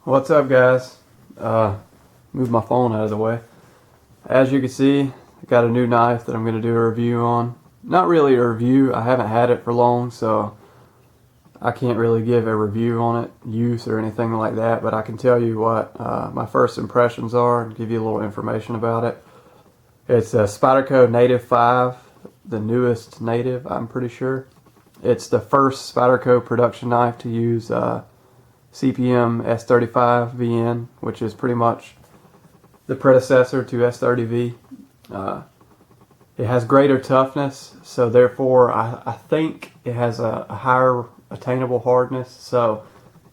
What's up, guys? Move my phone out of the way. As you can see, I got a new knife that I'm going to do a review on. Not really a review, I haven't had it for long, so I can't really give a review on it, use or anything like that, but I can tell you what my first impressions are and give you a little information about it. It's a Spyderco Native 5, the newest Native, I'm pretty sure. It's the first Spyderco production knife to use CPM S35 VN, which is pretty much the predecessor to S30V. It has greater toughness, so therefore I think it has a higher attainable hardness, so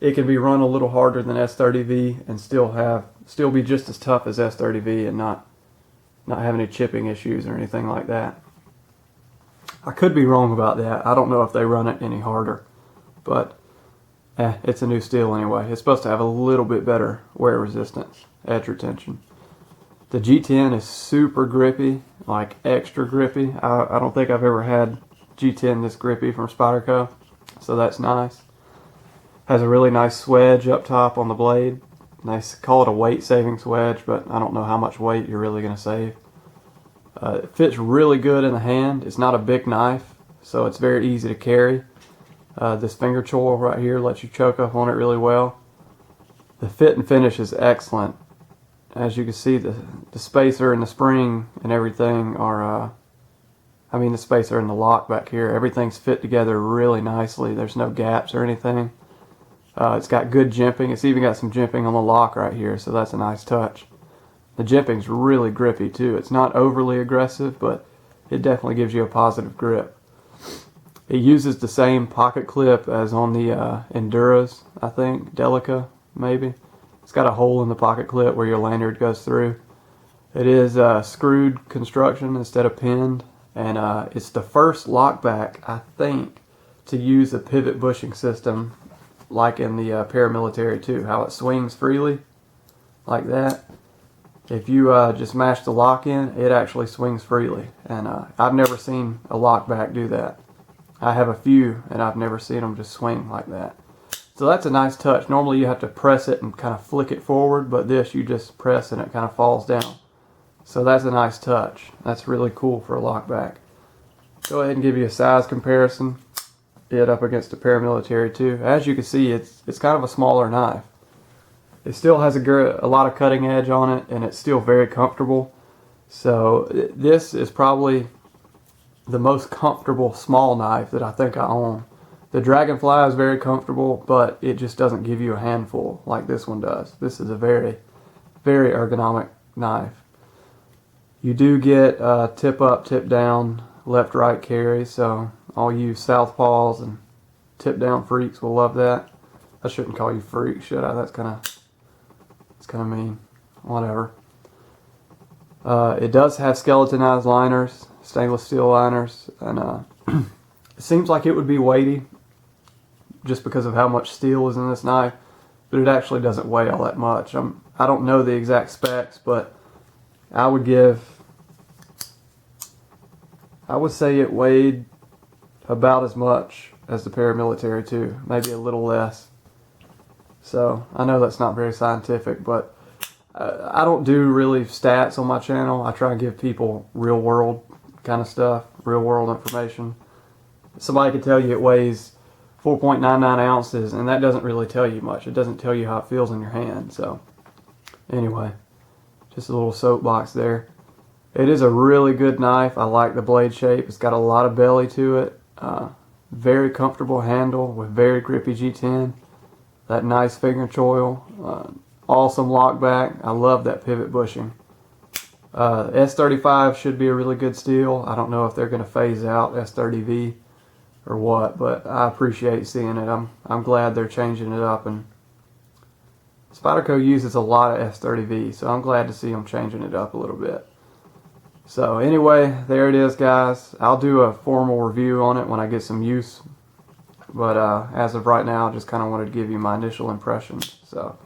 it can be run a little harder than S30V and still be just as tough as S30V and not have any chipping issues or anything like that. I could be wrong about that. I don't know if they run it any harder, but it's a new steel anyway. It's supposed to have a little bit better wear resistance, edge retention. The G10 is super grippy, like extra grippy. I don't think I've ever had G10 this grippy from Spyderco, so that's nice. Has a really nice swedge up top on the blade. Nice, call it a weight saving swedge, but I don't know how much weight you're really going to save. It fits really good in the hand. It's not a big knife, so it's very easy to carry. This finger choil right here lets you choke up on it really well. The fit and finish is excellent. As you can see, the spacer and the spring and everything are, the spacer and the lock back here, everything's fit together really nicely. There's no gaps or anything. It's got good jimping. It's even got some jimping on the lock right here, so that's a nice touch. The jimping's really grippy too. It's not overly aggressive, but it definitely gives you a positive grip. It uses the same pocket clip as on the Enduras, I think, Delica maybe. It's got a hole in the pocket clip where your lanyard goes through. It is screwed construction instead of pinned, and it's the first lockback, I think, to use a pivot bushing system like in the paramilitary too, how it swings freely like that. If you just mash the lock in, it actually swings freely, and I've never seen a lockback do that. I have a few, and I've never seen them just swing like that. So that's a nice touch. Normally you have to press it and kind of flick it forward, but this you just press and it kind of falls down. So that's a nice touch. That's really cool for a lockback. Go ahead and give you a size comparison. It up against a paramilitary too. As you can see, it's kind of a smaller knife. It still has a lot of cutting edge on it, and it's still very comfortable. So this is probably the most comfortable small knife that I think I own. The Dragonfly is very comfortable, but it just doesn't give you a handful like this one does. This is a very, very ergonomic knife. You do get tip up, tip down, left, right carry, so all you southpaws and tip down freaks will love that. I shouldn't call you freaks, should I? That's kind of mean. Whatever. It does have skeletonized liners, stainless steel liners, and it seems like it would be weighty just because of how much steel is in this knife, but it actually doesn't weigh all that much. I don't know the exact specs, but I would say it weighed about as much as the paramilitary too, maybe a little less. So I know that's not very scientific, but I don't do really stats on my channel. I try and give people real world kind of stuff, real world information. Somebody could tell you it weighs 4.99 ounces, and that doesn't really tell you much. It doesn't tell you how it feels in your hand. So anyway, just a little soapbox there. It is a really good knife. I like the blade shape. It's got a lot of belly to it. Very comfortable handle with very grippy G10. That nice finger choil. Awesome lockback. I love that pivot bushing. S35 should be a really good steel. I don't know if they're going to phase out S30V or what, but I appreciate seeing it. I'm glad they're changing it up, and Spyderco uses a lot of S30V, so I'm glad to see them changing it up a little bit. So anyway, there it is, guys. I'll do a formal review on it when I get some use, but as of right now, I just kind of wanted to give you my initial impressions. So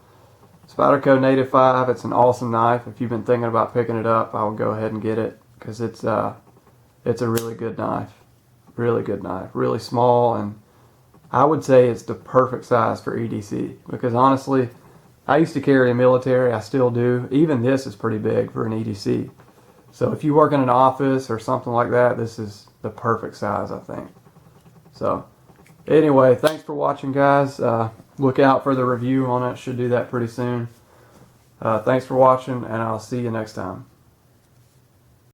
Spyderco Native 5, it's an awesome knife. If you've been thinking about picking it up, I will go ahead and get it, because it's a really good knife. Really good knife. Really small, and I would say it's the perfect size for EDC, because honestly, I used to carry a military, I still do. Even this is pretty big for an EDC. So if you work in an office or something like that, this is the perfect size, I think. So anyway, thanks for watching, guys. Look out for the review on it. Should do that pretty soon. Thanks for watching, and I'll see you next time.